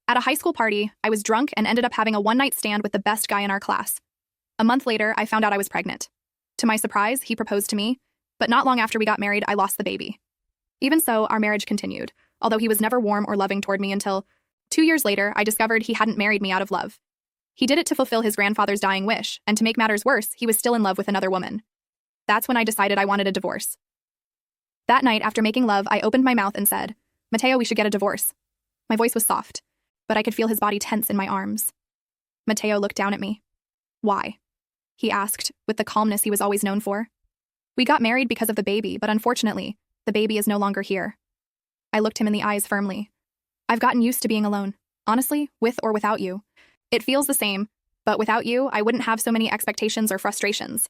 At a high school party, I was drunk and ended up having a one-night stand with the best guy in our class. A month later, I found out I was pregnant. To my surprise, he proposed to me, but not long after we got married, I lost the baby. Even so, our marriage continued, although he was never warm or loving toward me until 2 years later, I discovered he hadn't married me out of love. He did it to fulfill his grandfather's dying wish, and to make matters worse, he was still in love with another woman. That's when I decided I wanted a divorce. That night, after making love, I opened my mouth and said, "Mateo, we should get a divorce." My voice was soft, but I could feel his body tense in my arms. Mateo looked down at me. "Why?" he asked, with the calmness he was always known for. "We got married because of the baby, but unfortunately, the baby is no longer here." I looked him in the eyes firmly. "I've gotten used to being alone. Honestly, with or without you. It feels the same, but without you, I wouldn't have so many expectations or frustrations.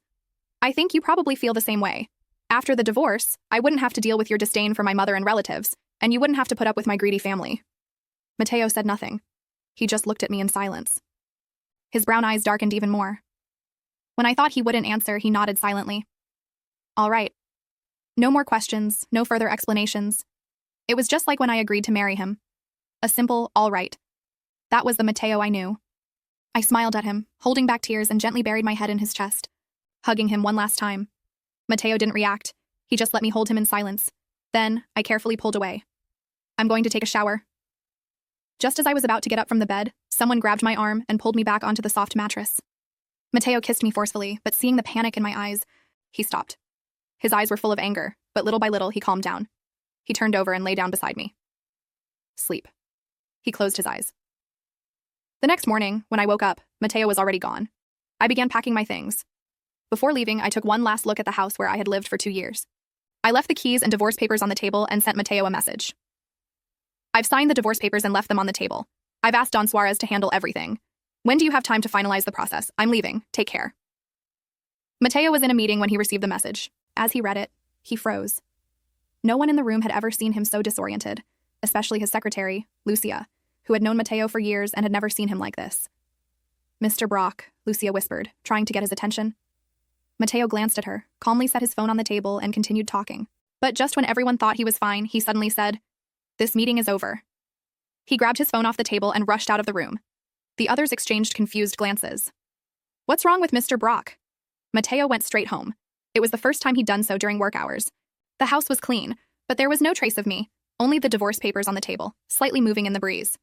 I think you probably feel the same way. After the divorce, I wouldn't have to deal with your disdain for my mother and relatives, and you wouldn't have to put up with my greedy family." Mateo said nothing. He just looked at me in silence. His brown eyes darkened even more. When I thought he wouldn't answer, he nodded silently. "All right." No more questions, no further explanations. It was just like when I agreed to marry him. A simple, all right. That was the Mateo I knew. I smiled at him, holding back tears, and gently buried my head in his chest, hugging him one last time. Mateo didn't react. He just let me hold him in silence. Then, I carefully pulled away. "I'm going to take a shower." Just as I was about to get up from the bed, someone grabbed my arm and pulled me back onto the soft mattress. Mateo kissed me forcefully, but seeing the panic in my eyes, he stopped. His eyes were full of anger, but little by little he calmed down. He turned over and lay down beside me. Sleep. He closed his eyes. The next morning, when I woke up, Mateo was already gone. I began packing my things. Before leaving, I took one last look at the house where I had lived for 2 years. I left the keys and divorce papers on the table and sent Mateo a message. "I've signed the divorce papers and left them on the table. I've asked Don Suarez to handle everything. When do you have time to finalize the process? I'm leaving. Take care." Mateo was in a meeting when he received the message. As he read it, he froze. No one in the room had ever seen him so disoriented, especially his secretary, Lucia, who had known Mateo for years and had never seen him like this. "Mr. Brock," Lucia whispered, trying to get his attention. Mateo glanced at her, calmly set his phone on the table, and continued talking. But just when everyone thought he was fine, he suddenly said, "This meeting is over." He grabbed his phone off the table and rushed out of the room. The others exchanged confused glances. "What's wrong with Mr. Brock?" Mateo went straight home. It was the first time he'd done so during work hours. The house was clean, but there was no trace of me, only the divorce papers on the table, slightly moving in the breeze.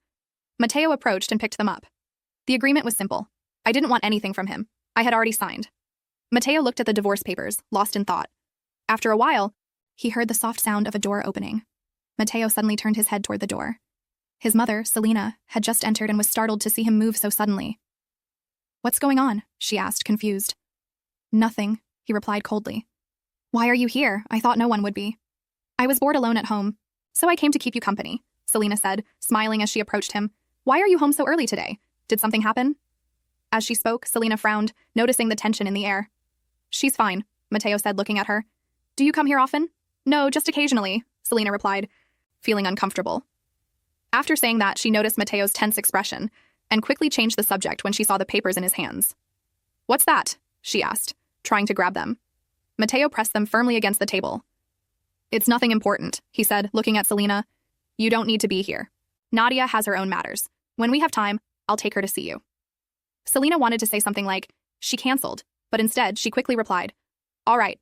Mateo approached and picked them up. The agreement was simple. I didn't want anything from him. I had already signed. Mateo looked at the divorce papers, lost in thought. After a while, he heard the soft sound of a door opening. Mateo suddenly turned his head toward the door. His mother, Selena, had just entered and was startled to see him move so suddenly. "What's going on?" she asked, confused. "Nothing," he replied coldly. "Why are you here? I thought no one would be." "I was bored alone at home, so I came to keep you company," Selena said, smiling as she approached him. "Why are you home so early today? Did something happen?" As she spoke, Selena frowned, noticing the tension in the air. "She's fine," Mateo said, looking at her. "Do you come here often?" "No, just occasionally," Selena replied, feeling uncomfortable. After saying that, she noticed Mateo's tense expression and quickly changed the subject when she saw the papers in his hands. "What's that?" she asked, trying to grab them. Mateo pressed them firmly against the table. "It's nothing important," he said, looking at Selena. "You don't need to be here. Nadia has her own matters. When we have time, I'll take her to see you." Selena wanted to say something like, "She canceled," but instead, she quickly replied, "All right."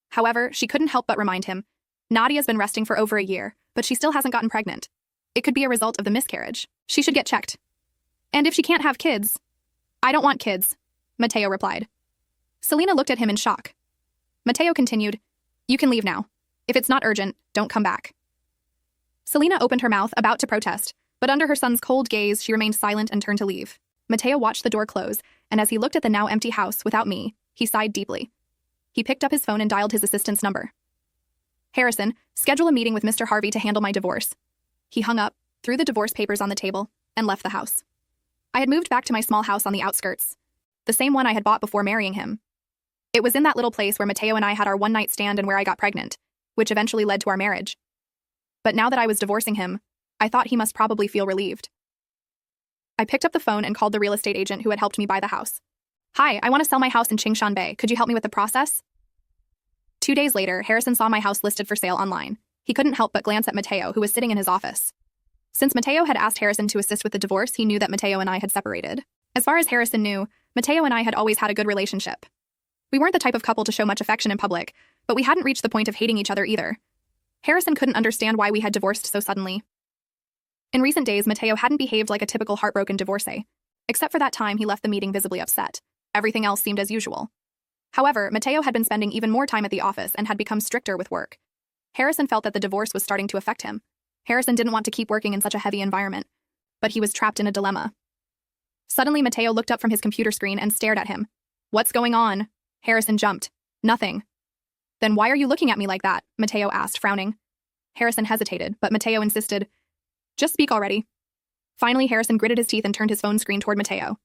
However, she couldn't help but remind him, Nadia's been resting for over a year, but she still hasn't gotten pregnant. It could be a result of the miscarriage. She should get checked. "And if she can't have kids?" "I don't want kids," Mateo replied. Selena looked at him in shock. Mateo continued, "You can leave now. If it's not urgent, don't come back." Selena opened her mouth, about to protest, but under her son's cold gaze, she remained silent and turned to leave. Mateo watched the door close, and as he looked at the now empty house without me, he sighed deeply. He picked up his phone and dialed his assistant's number. "Harrison, schedule a meeting with Mr. Harvey to handle my divorce." He hung up, threw the divorce papers on the table, and left the house. I had moved back to my small house on the outskirts, the same one I had bought before marrying him. It was in that little place where Mateo and I had our one-night stand and where I got pregnant, which eventually led to our marriage. But now that I was divorcing him, I thought he must probably feel relieved. I picked up the phone and called the real estate agent who had helped me buy the house. "Hi, I want to sell my house in Qingshan Bay. Could you help me with the process?" 2 days later, Harrison saw my house listed for sale online. He couldn't help but glance at Mateo, who was sitting in his office. Since Mateo had asked Harrison to assist with the divorce, he knew that Mateo and I had separated. As far as Harrison knew, Mateo and I had always had a good relationship. We weren't the type of couple to show much affection in public, but we hadn't reached the point of hating each other either. Harrison couldn't understand why we had divorced so suddenly. In recent days, Mateo hadn't behaved like a typical heartbroken divorcee. Except for that time he left the meeting visibly upset. Everything else seemed as usual. However, Mateo had been spending even more time at the office and had become stricter with work. Harrison felt that the divorce was starting to affect him. Harrison didn't want to keep working in such a heavy environment, but he was trapped in a dilemma. Suddenly, Mateo looked up from his computer screen and stared at him. "What's going on?" Harrison jumped. "Nothing." "Then why are you looking at me like that?" Mateo asked, frowning. Harrison hesitated, but Mateo insisted. "Just speak already." Finally, Harrison gritted his teeth and turned his phone screen toward Mateo.